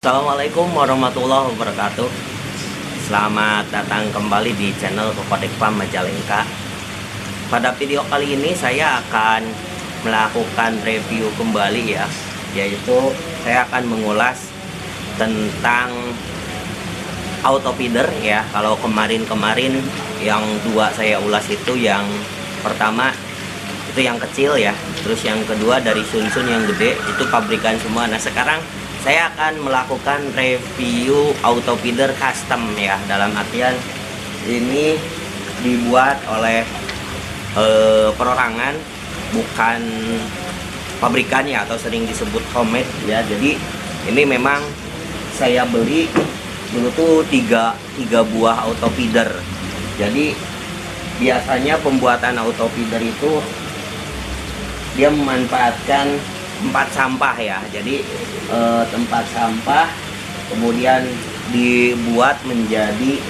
Assalamualaikum warahmatullahi wabarakatuh. Selamat datang kembali di channel Kokodekpa Majalengka. Pada video kali ini saya akan melakukan review kembali ya, yaitu saya akan mengulas tentang auto feeder ya. Kalau kemarin yang dua saya ulas itu, yang pertama itu yang kecil ya, terus yang kedua dari Sunsun yang gede, itu pabrikan semua. Nah sekarang saya akan melakukan review auto feeder custom ya, dalam artian ini dibuat oleh perorangan, bukan pabrikan ya, atau sering disebut homemade ya. Jadi ini memang saya beli dulu tuh tiga buah auto feeder. Jadi biasanya pembuatan auto feeder itu dia memanfaatkan tempat sampah ya. Jadi tempat sampah kemudian dibuat menjadi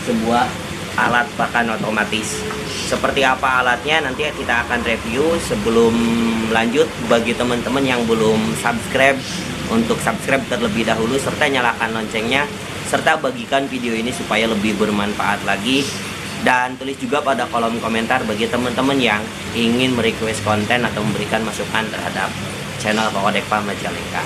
sebuah alat pakan otomatis. Seperti apa alatnya nanti kita akan review. Sebelum lanjut, bagi teman-teman yang belum subscribe, untuk subscribe terlebih dahulu serta nyalakan loncengnya, serta bagikan video ini supaya lebih bermanfaat lagi. Dan tulis juga pada kolom komentar bagi teman-teman yang ingin merequest konten atau memberikan masukan terhadap channel Kokodekpa Majalengka.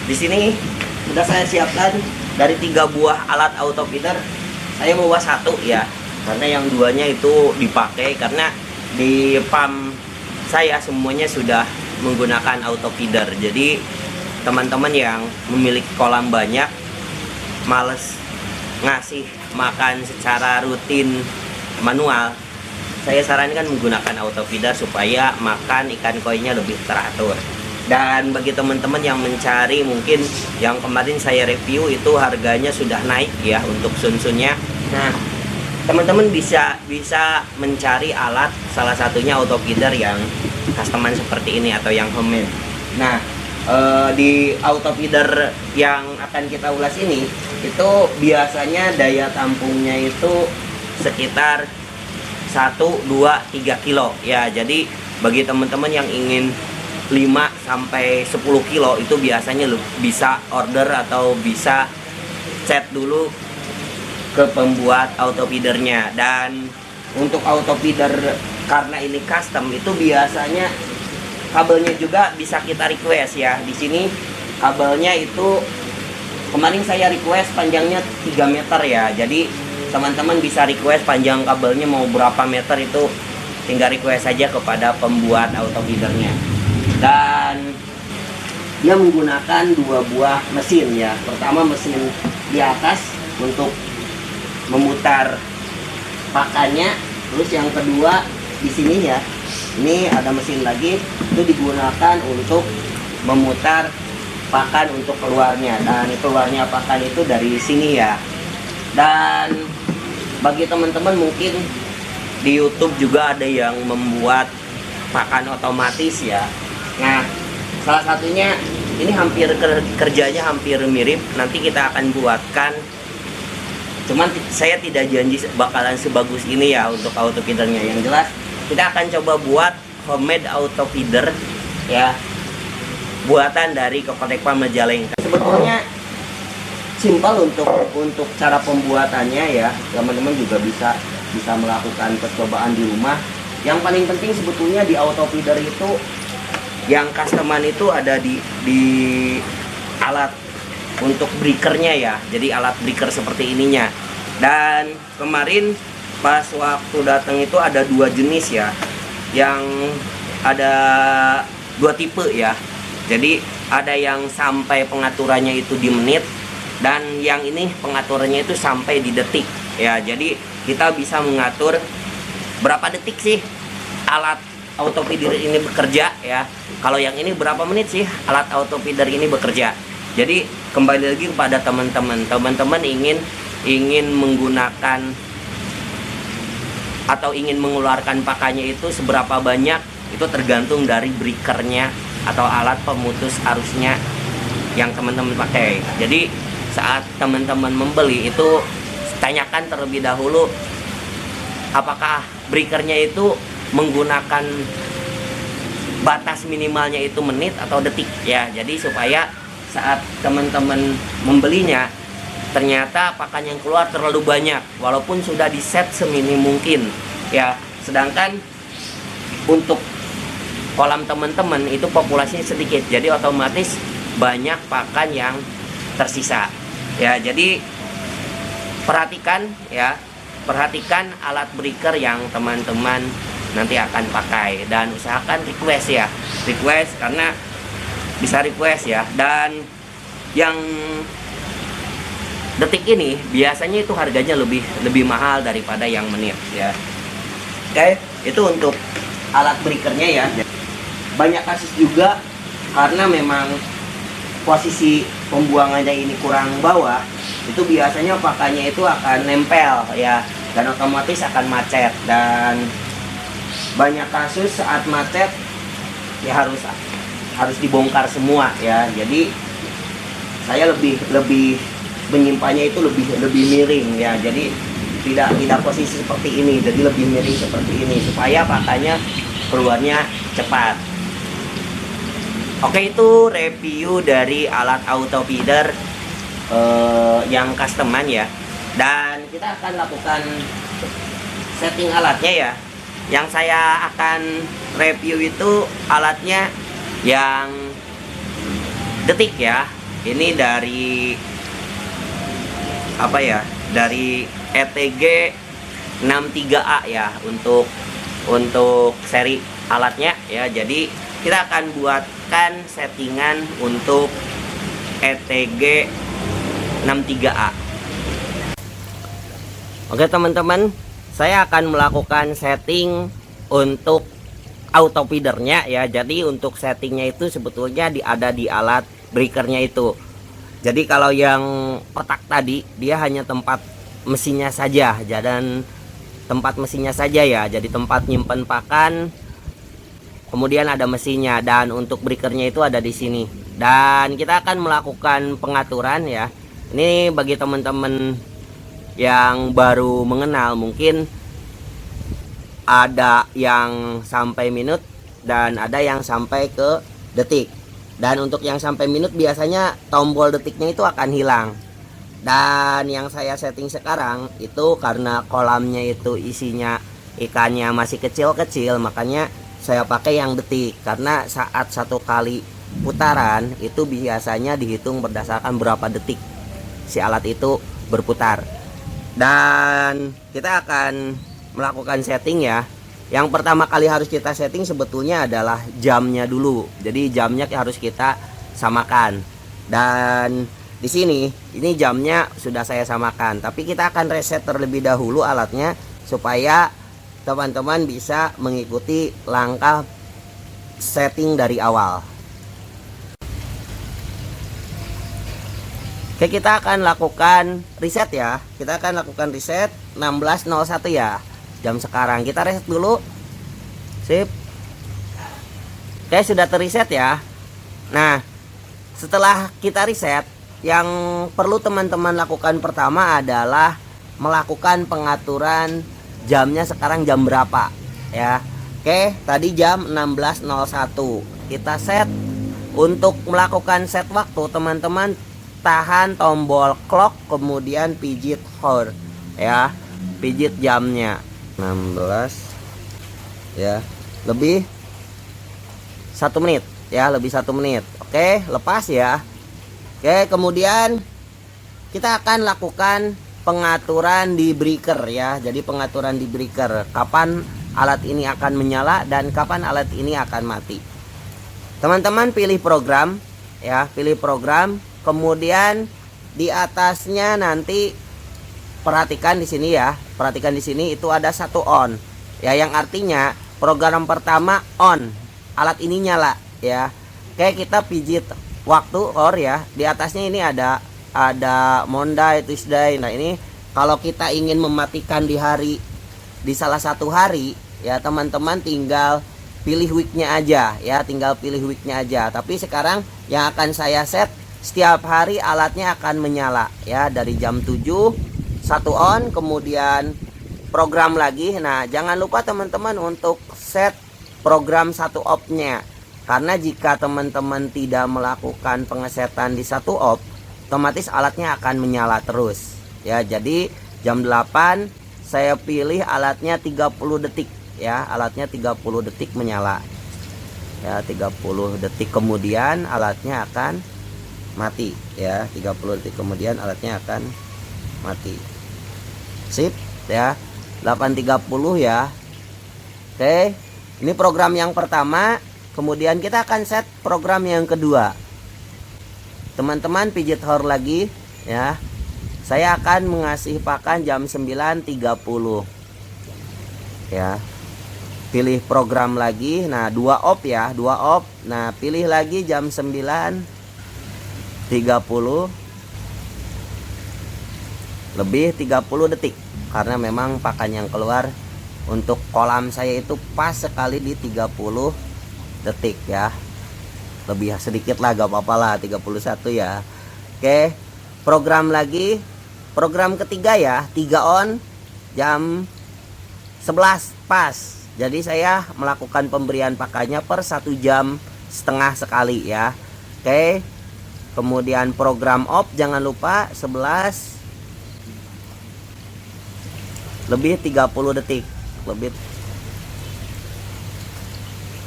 Di sini sudah saya siapkan dari 3 buah alat auto feeder. Saya membawa satu ya, karena yang duanya itu dipakai karena di pump saya semuanya sudah menggunakan auto feeder. Jadi teman-teman yang memiliki kolam banyak, males ngasih makan secara rutin manual, saya sarankan menggunakan auto feeder supaya makan ikan koinya lebih teratur. Dan bagi teman-teman yang mencari, mungkin yang kemarin saya review itu harganya sudah naik ya untuk Sunsunnya. Nah teman-teman bisa mencari alat, salah satunya auto feeder yang customan seperti ini atau yang homemade. Nah di auto feeder yang akan kita ulas ini, itu biasanya daya tampungnya itu sekitar 1, 2, 3 kilo ya. Jadi bagi teman-teman yang ingin 5 sampai 10 kilo itu biasanya bisa order atau bisa chat dulu ke pembuat auto feedernya. Dan untuk auto feeder karena ini custom, itu biasanya kabelnya juga bisa kita request ya. Di sini kabelnya itu kemarin saya request panjangnya 3 meter ya. Jadi teman-teman bisa request panjang kabelnya mau berapa meter, itu tinggal request saja kepada pembuat auto feedernya. Dan dia menggunakan 2 buah mesin ya. Pertama mesin di atas untuk memutar pakannya, terus yang kedua di sini ya, ini ada mesin lagi, itu digunakan untuk memutar pakan untuk keluarnya. Dan keluarnya pakan itu dari sini ya. Dan bagi teman-teman mungkin di YouTube juga ada yang membuat pakan otomatis ya. Nah salah satunya ini hampir kerjanya hampir mirip, nanti kita akan buatkan, cuman saya tidak janji bakalan sebagus ini ya untuk auto feedernya. Yang jelas kita akan coba buat homemade auto feeder ya, buatan dari Kokodekpa Majalengka. Sebetulnya simpel untuk cara pembuatannya ya, teman-teman juga bisa melakukan percobaan di rumah. Yang paling penting sebetulnya di auto feeder itu, yang customan itu ada di alat untuk breakernya ya. Jadi alat breaker seperti ininya. Dan kemarin pas waktu datang itu ada 2 jenis ya, yang ada 2 tipe ya. Jadi ada yang sampai pengaturannya itu di menit, dan yang ini pengaturannya itu sampai di detik ya. Jadi kita bisa mengatur berapa detik sih alat auto feeder ini bekerja ya. Kalau yang ini berapa menit sih alat auto feeder ini bekerja. Jadi kembali lagi kepada teman-teman ingin menggunakan atau ingin mengeluarkan pakannya itu seberapa banyak, itu tergantung dari breakernya atau alat pemutus arusnya yang teman-teman pakai. Jadi saat teman-teman membeli itu tanyakan terlebih dahulu apakah breakernya itu menggunakan batas minimalnya itu menit atau detik ya. Jadi supaya saat teman-teman membelinya ternyata pakan yang keluar terlalu banyak walaupun sudah di set seminim mungkin ya. Sedangkan untuk kolam teman-teman itu populasinya sedikit, jadi otomatis banyak pakan yang tersisa ya. Jadi perhatikan ya, perhatikan alat breaker yang teman-teman nanti akan pakai, dan usahakan request ya, request karena bisa request ya. Dan yang detik ini biasanya itu harganya lebih mahal daripada yang menit ya. Oke, itu untuk alat breakernya ya. Banyak kasus juga karena memang posisi pembuangannya ini kurang bawah, itu biasanya pakannya itu akan nempel ya, dan otomatis akan macet. Dan banyak kasus saat macet ya harus dibongkar semua ya. Jadi saya lebih menyimpannya itu lebih miring ya. Jadi tidak posisi seperti ini, jadi lebih miring seperti ini supaya pakannya keluarnya cepat. Oke, itu review dari alat auto feeder yang customan ya. Dan kita akan lakukan setting alatnya ya. Yang saya akan review itu alatnya yang detik ya. Ini dari apa ya? Dari ETG 63A ya untuk seri alatnya ya. Jadi kita akan buatkan settingan untuk ETG 63A. Oke teman-teman, saya akan melakukan setting untuk auto feedernya ya. Jadi untuk settingnya itu sebetulnya ada di alat breakernya itu. Jadi kalau yang kotak tadi dia hanya tempat mesinnya saja, dan tempat mesinnya saja ya. Jadi tempat nyimpen pakan, kemudian ada mesinnya, dan untuk breakernya itu ada di sini. Dan kita akan melakukan pengaturan ya. Ini bagi teman-teman yang baru mengenal, mungkin ada yang sampai minut dan ada yang sampai ke detik. Dan untuk yang sampai minut biasanya tombol detiknya itu akan hilang. Dan yang saya setting sekarang itu karena kolamnya itu isinya ikannya masih kecil-kecil, makanya saya pakai yang detik. Karena saat satu kali putaran itu biasanya dihitung berdasarkan berapa detik si alat itu berputar. Dan kita akan melakukan setting ya. Yang pertama kali harus kita setting sebetulnya adalah jamnya dulu. Jadi jamnya harus kita samakan. Dan di sini ini jamnya sudah saya samakan, tapi kita akan reset terlebih dahulu alatnya supaya teman-teman bisa mengikuti langkah setting dari awal. Oke, kita akan lakukan reset ya. Kita akan lakukan reset 16.01 ya. Jam sekarang kita reset dulu. Sip. Oke, sudah terreset ya. Nah, setelah kita reset, yang perlu teman-teman lakukan pertama adalah melakukan pengaturan jamnya sekarang jam berapa ya. Oke, tadi jam 16.01. Kita set. Untuk melakukan set waktu, teman-teman tahan tombol clock, kemudian pijit hour ya, pijit jamnya 16 ya, lebih 1 menit ya, lebih 1 menit. Oke, lepas ya. Oke, kemudian kita akan lakukan pengaturan di breaker ya. Jadi pengaturan di breaker, kapan alat ini akan menyala dan kapan alat ini akan mati. Teman-teman pilih program ya, pilih program. Kemudian di atasnya nanti perhatikan di sini ya, perhatikan di sini itu ada satu on ya, yang artinya program pertama on, alat ini nyala ya. Oke, kita pijit waktu or ya. Di atasnya ini ada Monday, Tuesday. Nah, ini kalau kita ingin mematikan di hari di salah satu hari ya, teman-teman tinggal pilih weeknya aja ya, tinggal pilih weeknya aja. Tapi sekarang yang akan saya set, setiap hari alatnya akan menyala ya, dari jam 7 satu on, kemudian program lagi. Nah, jangan lupa teman-teman untuk set program satu off-nya, karena jika teman-teman tidak melakukan pengesetan di satu off, otomatis alatnya akan menyala terus ya. Jadi jam 8 saya pilih alatnya 30 detik ya, alatnya 30 detik menyala ya, 30 detik kemudian alatnya akan mati ya, 30 detik kemudian alatnya akan mati. Sip ya, 8.30 ya. Oke, ini program yang pertama. Kemudian kita akan set program yang kedua. Teman-teman pijit hor lagi ya. Saya akan mengasih pakan jam 9.30 ya. Pilih program lagi. Nah, 2 off ya, 2 off. Nah, pilih lagi jam 9.30 lebih 30 detik, karena memang pakan yang keluar untuk kolam saya itu pas sekali di 30 detik ya. Lebih sedikit lah, gak apa-apa lah, 31 ya. Oke, program lagi, program ketiga ya, 3 on jam 11 pas. Jadi saya melakukan pemberian pakannya per 1,5 jam sekali ya. Oke, kemudian program off jangan lupa 11 lebih 30 detik lebih.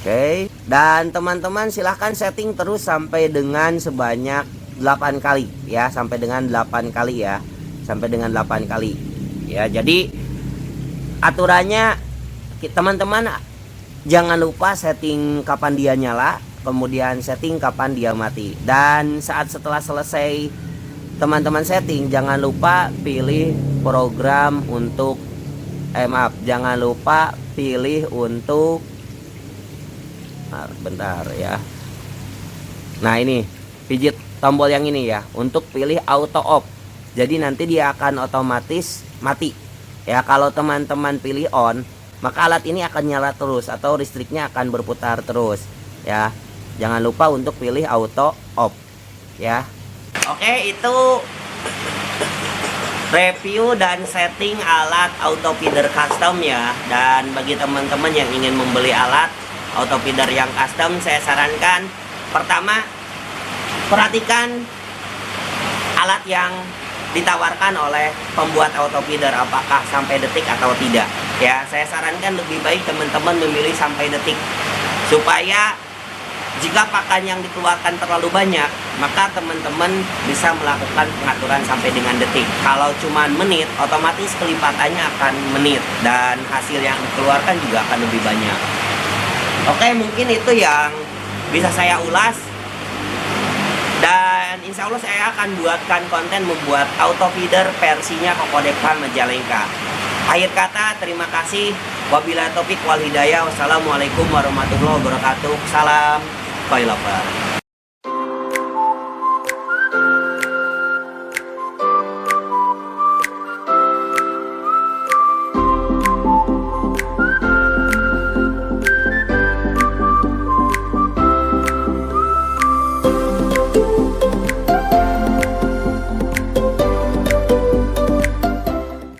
Oke, dan teman-teman silahkan setting terus sampai dengan sebanyak 8 kali ya, sampai dengan 8 kali ya, sampai dengan 8 kali ya. Jadi aturannya teman-teman jangan lupa setting kapan dia nyala, kemudian setting kapan dia mati, dan saat setelah selesai teman-teman setting jangan lupa pilih program untuk jangan lupa pilih untuk bentar ya. Nah, ini pijit tombol yang ini ya, untuk pilih auto off. Jadi nanti dia akan otomatis mati ya. Kalau teman-teman pilih on, maka alat ini akan nyala terus atau listriknya akan berputar terus ya. Jangan lupa untuk pilih auto off ya. Oke, itu review dan setting alat auto feeder custom ya. Dan bagi teman-teman yang ingin membeli alat auto feeder yang custom, saya sarankan pertama, perhatikan alat yang ditawarkan oleh pembuat auto feeder apakah sampai detik atau tidak ya. Saya sarankan lebih baik teman-teman memilih sampai detik, supaya jika pakan yang dikeluarkan terlalu banyak, maka teman-teman bisa melakukan pengaturan sampai dengan detik. Kalau cuma menit, otomatis kelipatannya akan menit, dan hasil yang dikeluarkan juga akan lebih banyak. Oke, mungkin itu yang bisa saya ulas. Dan insya Allah saya akan buatkan konten membuat auto feeder versinya Kokodek Farm Majalengka. Akhir kata, terima kasih. Wabillahi taufik wal hidayah. Wassalamualaikum warahmatullahi wabarakatuh. Salam. Bye, lover.